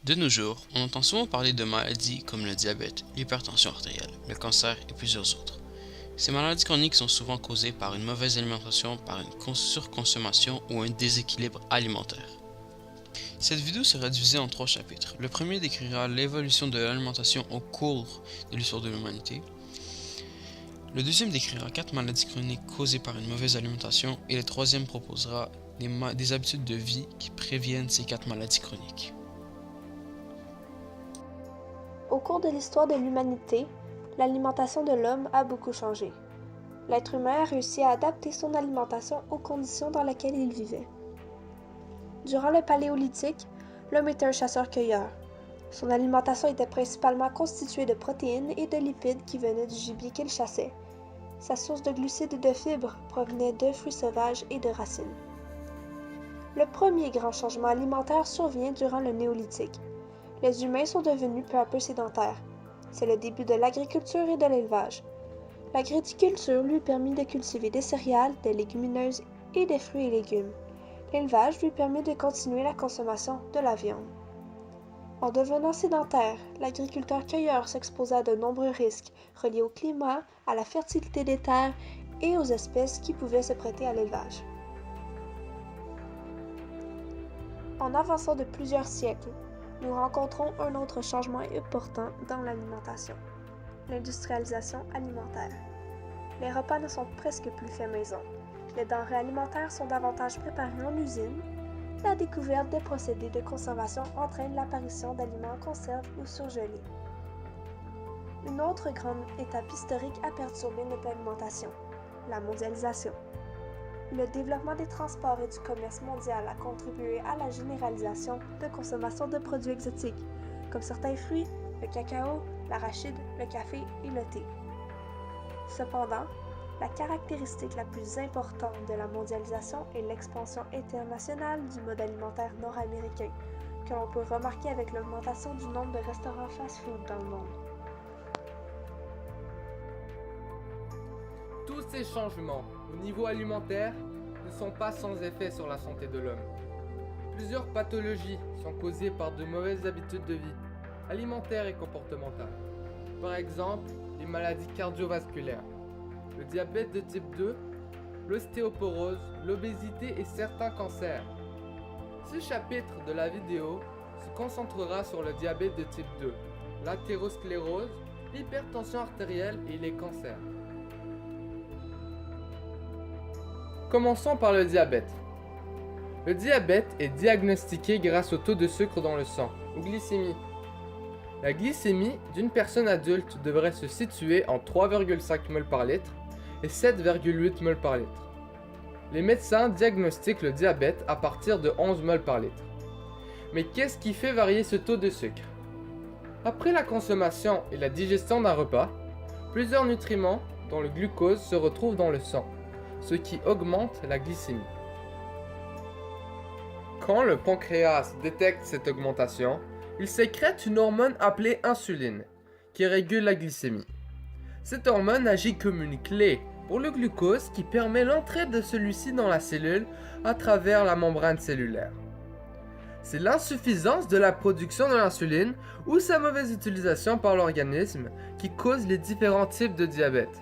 De nos jours, on entend souvent parler de maladies comme le diabète, l'hypertension artérielle, le cancer et plusieurs autres. Ces maladies chroniques sont souvent causées par une mauvaise alimentation, par une surconsommation ou un déséquilibre alimentaire. Cette vidéo sera divisée en 3 chapitres. Le premier décrira l'évolution de l'alimentation au cours de l'histoire de l'humanité. Le deuxième décrira 4 maladies chroniques causées par une mauvaise alimentation et le troisième proposera des habitudes de vie qui préviennent ces 4 maladies chroniques. Au cours de l'histoire de l'humanité, l'alimentation de l'homme a beaucoup changé. L'être humain a réussi à adapter son alimentation aux conditions dans lesquelles il vivait. Durant le Paléolithique, l'homme était un chasseur-cueilleur. Son alimentation était principalement constituée de protéines et de lipides qui venaient du gibier qu'il chassait. Sa source de glucides et de fibres provenait de fruits sauvages et de racines. Le premier grand changement alimentaire survient durant le Néolithique. Les humains sont devenus peu à peu sédentaires. C'est le début de l'agriculture et de l'élevage. L'agriculture lui permit de cultiver des céréales, des légumineuses et des fruits et légumes. L'élevage lui permet de continuer la consommation de la viande. En devenant sédentaire, l'agriculteur-cueilleur s'exposa à de nombreux risques reliés au climat, à la fertilité des terres et aux espèces qui pouvaient se prêter à l'élevage. En avançant de plusieurs siècles, nous rencontrons un autre changement important dans l'alimentation, l'industrialisation alimentaire. Les repas ne sont presque plus faits maison. Les denrées alimentaires sont davantage préparées en usine. La découverte des procédés de conservation entraîne l'apparition d'aliments en conserve ou surgelés. Une autre grande étape historique a perturbé notre alimentation, la mondialisation. Le développement des transports et du commerce mondial a contribué à la généralisation de consommation de produits exotiques, comme certains fruits, le cacao, l'arachide, le café et le thé. Cependant, la caractéristique la plus importante de la mondialisation est l'expansion internationale du mode alimentaire nord-américain, que l'on peut remarquer avec l'augmentation du nombre de restaurants fast-food dans le monde. Tous ces changements au niveau alimentaire ne sont pas sans effet sur la santé de l'homme. Plusieurs pathologies sont causées par de mauvaises habitudes de vie, alimentaires et comportementales. Par exemple, les maladies cardiovasculaires, le diabète de type 2, l'ostéoporose, l'obésité et certains cancers. Ce chapitre de la vidéo se concentrera sur le diabète de type 2, l'athérosclérose, l'hypertension artérielle et les cancers. Commençons par le diabète. Le diabète est diagnostiqué grâce au taux de sucre dans le sang, ou glycémie. La glycémie d'une personne adulte devrait se situer en 3,5 mol par litre et 7,8 mol par litre. Les médecins diagnostiquent le diabète à partir de 11 mol par litre. Mais qu'est-ce qui fait varier ce taux de sucre? Après la consommation et la digestion d'un repas, plusieurs nutriments, dont le glucose, se retrouvent dans le sang, ce qui augmente la glycémie. Quand le pancréas détecte cette augmentation, il sécrète une hormone appelée insuline, qui régule la glycémie. Cette hormone agit comme une clé pour le glucose qui permet l'entrée de celui-ci dans la cellule à travers la membrane cellulaire. C'est l'insuffisance de la production de l'insuline ou sa mauvaise utilisation par l'organisme qui cause les différents types de diabète.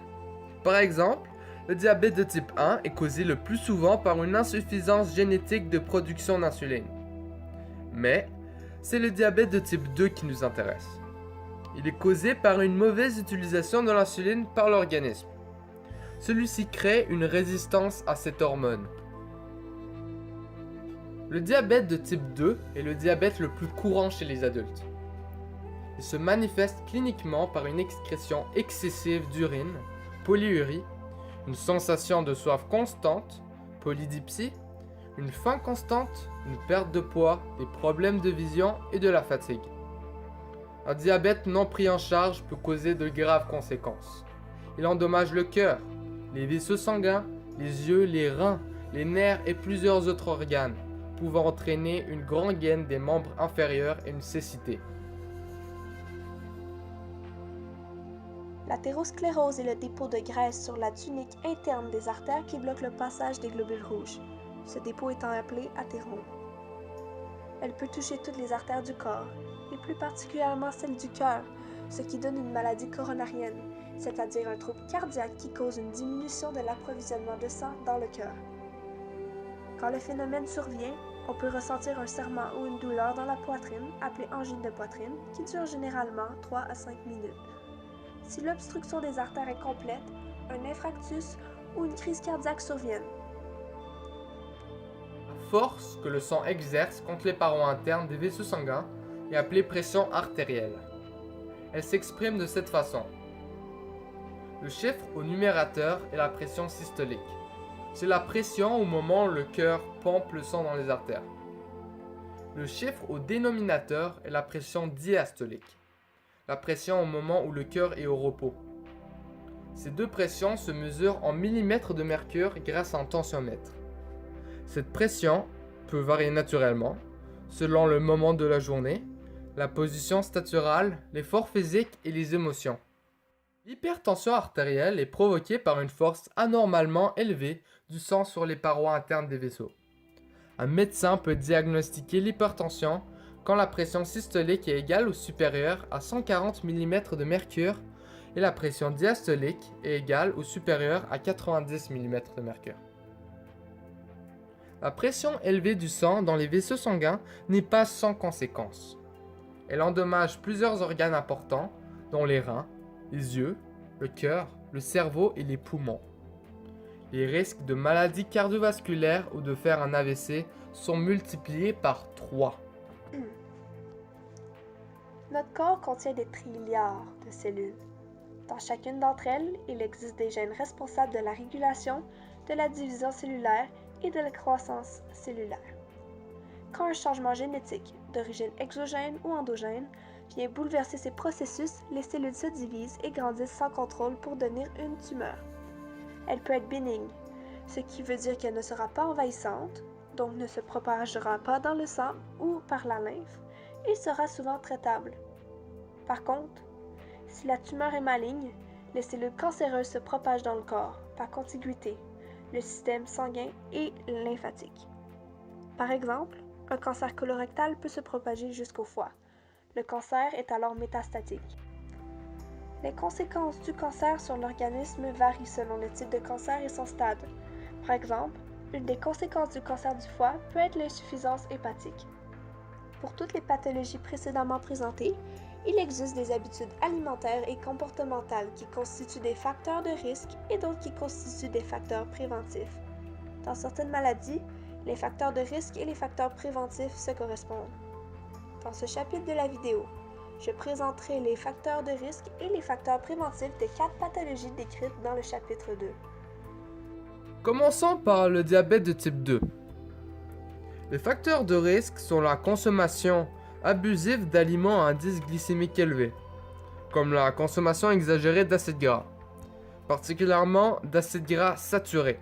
Par exemple, le diabète de type 1 est causé le plus souvent par une insuffisance génétique de production d'insuline. Mais, c'est le diabète de type 2 qui nous intéresse. Il est causé par une mauvaise utilisation de l'insuline par l'organisme. Celui-ci crée une résistance à cette hormone. Le diabète de type 2 est le diabète le plus courant chez les adultes. Il se manifeste cliniquement par une excrétion excessive d'urine, polyurie, une sensation de soif constante, polydipsie, une faim constante, une perte de poids, des problèmes de vision et de la fatigue. Un diabète non pris en charge peut causer de graves conséquences. Il endommage le cœur, les vaisseaux sanguins, les yeux, les reins, les nerfs et plusieurs autres organes, pouvant entraîner une gangrène des membres inférieurs et une cécité. L'athérosclérose est le dépôt de graisse sur la tunique interne des artères qui bloque le passage des globules rouges, ce dépôt étant appelé athérome. Elle peut toucher toutes les artères du corps plus particulièrement celle du cœur, ce qui donne une maladie coronarienne, c'est-à-dire un trouble cardiaque qui cause une diminution de l'approvisionnement de sang dans le cœur. Quand le phénomène survient, on peut ressentir un serrement ou une douleur dans la poitrine, appelée angine de poitrine, qui dure généralement 3 à 5 minutes. Si l'obstruction des artères est complète, un infarctus ou une crise cardiaque surviennent. La force que le sang exerce contre les parois internes des vaisseaux sanguins est appelée pression artérielle. Elle s'exprime de cette façon. Le chiffre au numérateur est la pression systolique. C'est la pression au moment où le cœur pompe le sang dans les artères. Le chiffre au dénominateur est la pression diastolique. La pression au moment où le cœur est au repos. Ces deux pressions se mesurent en millimètres de mercure grâce à un tensiomètre. Cette pression peut varier naturellement, selon le moment de la journée, la position staturale, l'effort physique et les émotions. L'hypertension artérielle est provoquée par une force anormalement élevée du sang sur les parois internes des vaisseaux. Un médecin peut diagnostiquer l'hypertension quand la pression systolique est égale ou supérieure à 140 mm de mercure et la pression diastolique est égale ou supérieure à 90 mm de mercure. La pression élevée du sang dans les vaisseaux sanguins n'est pas sans conséquences. Elle endommage plusieurs organes importants, dont les reins, les yeux, le cœur, le cerveau et les poumons. Les risques de maladies cardiovasculaires ou de faire un AVC sont multipliés par 3. Notre corps contient des trilliards de cellules. Dans chacune d'entre elles, il existe des gènes responsables de la régulation, de la division cellulaire et de la croissance cellulaire. Quand un changement génétique, d'origine exogène ou endogène, vient bouleverser ces processus, les cellules se divisent et grandissent sans contrôle pour devenir une tumeur. Elle peut être bénigne, ce qui veut dire qu'elle ne sera pas envahissante, donc ne se propagera pas dans le sang ou par la lymphe, et sera souvent traitable. Par contre, si la tumeur est maligne, les cellules cancéreuses se propagent dans le corps, par contiguïté, le système sanguin et lymphatique. Par exemple, un cancer colorectal peut se propager jusqu'au foie. Le cancer est alors métastatique. Les conséquences du cancer sur l'organisme varient selon le type de cancer et son stade. Par exemple, une des conséquences du cancer du foie peut être l'insuffisance hépatique. Pour toutes les pathologies précédemment présentées, il existe des habitudes alimentaires et comportementales qui constituent des facteurs de risque et d'autres qui constituent des facteurs préventifs. Dans certaines maladies, les facteurs de risque et les facteurs préventifs se correspondent. Dans ce chapitre de la vidéo, je présenterai les facteurs de risque et les facteurs préventifs des 4 pathologies décrites dans le chapitre 2. Commençons par le diabète de type 2. Les facteurs de risque sont la consommation abusive d'aliments à indice glycémique élevé, comme la consommation exagérée d'acides gras, particulièrement d'acides gras saturés,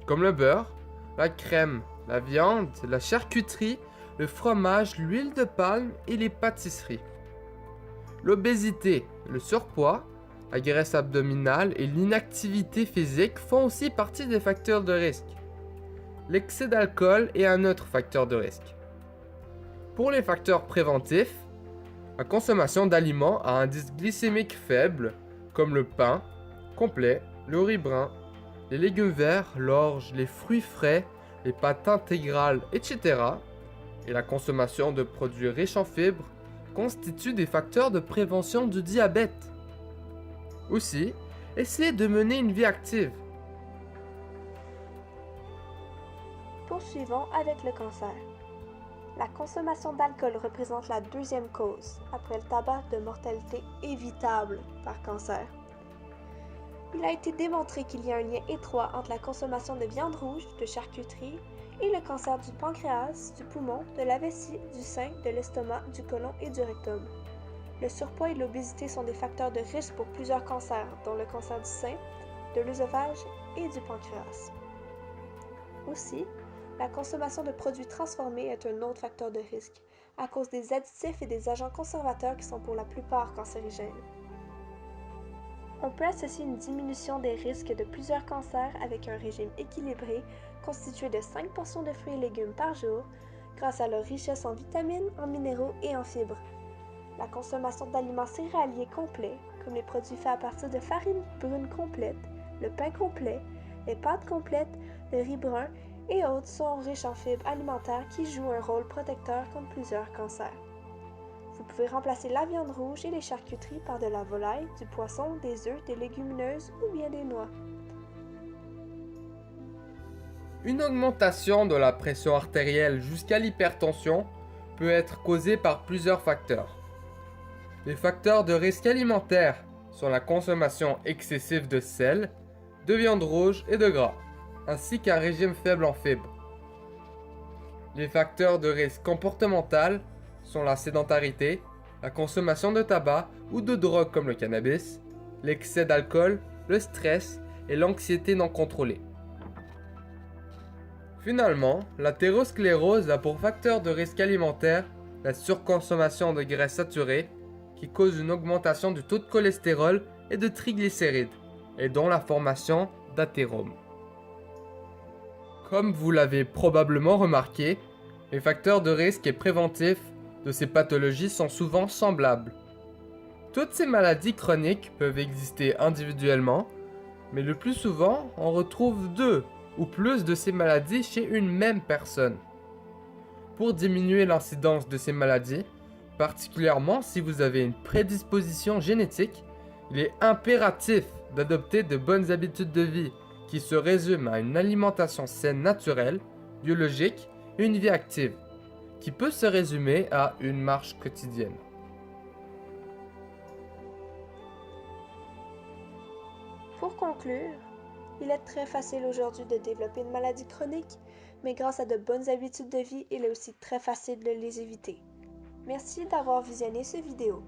comme le beurre, la crème, la viande, la charcuterie, le fromage, l'huile de palme et les pâtisseries. L'obésité, le surpoids, la graisse abdominale et l'inactivité physique font aussi partie des facteurs de risque. L'excès d'alcool est un autre facteur de risque. Pour les facteurs préventifs, la consommation d'aliments à indice glycémique faible, comme le pain complet, le riz brun, les légumes verts, l'orge, les fruits frais, les pâtes intégrales, etc., et la consommation de produits riches en fibres constituent des facteurs de prévention du diabète. Aussi, essayez de mener une vie active. Poursuivons avec le cancer. La consommation d'alcool représente la deuxième cause, après le tabac, de mortalité évitable par cancer. Il a été démontré qu'il y a un lien étroit entre la consommation de viande rouge, de charcuterie, et le cancer du pancréas, du poumon, de la vessie, du sein, de l'estomac, du côlon et du rectum. Le surpoids et l'obésité sont des facteurs de risque pour plusieurs cancers, dont le cancer du sein, de l'œsophage et du pancréas. Aussi, la consommation de produits transformés est un autre facteur de risque, à cause des additifs et des agents conservateurs qui sont pour la plupart cancérigènes. On peut associer une diminution des risques de plusieurs cancers avec un régime équilibré constitué de 5 portions de fruits et légumes par jour, grâce à leur richesse en vitamines, en minéraux et en fibres. La consommation d'aliments céréaliers complets, comme les produits faits à partir de farine brune complète, le pain complet, les pâtes complètes, le riz brun et autres sont riches en fibres alimentaires qui jouent un rôle protecteur contre plusieurs cancers. Vous pouvez remplacer la viande rouge et les charcuteries par de la volaille, du poisson, des œufs, des légumineuses ou bien des noix. Une augmentation de la pression artérielle jusqu'à l'hypertension peut être causée par plusieurs facteurs. Les facteurs de risque alimentaire sont la consommation excessive de sel, de viande rouge et de gras, ainsi qu'un régime faible en fibres. Les facteurs de risque comportemental sont la sédentarité, la consommation de tabac ou de drogue comme le cannabis, l'excès d'alcool, le stress et l'anxiété non contrôlée. Finalement, l'athérosclérose a pour facteur de risque alimentaire la surconsommation de graisses saturées qui cause une augmentation du taux de cholestérol et de triglycérides et dont la formation d'athérome. Comme vous l'avez probablement remarqué, les facteurs de risque et préventifs de ces pathologies sont souvent semblables. Toutes ces maladies chroniques peuvent exister individuellement, mais le plus souvent, on retrouve 2 ou plus de ces maladies chez une même personne. Pour diminuer l'incidence de ces maladies, particulièrement si vous avez une prédisposition génétique, il est impératif d'adopter de bonnes habitudes de vie qui se résument à une alimentation saine naturelle, biologique et une vie active, qui peut se résumer à une marche quotidienne. Pour conclure, il est très facile aujourd'hui de développer une maladie chronique, mais grâce à de bonnes habitudes de vie, il est aussi très facile de les éviter. Merci d'avoir visionné cette vidéo.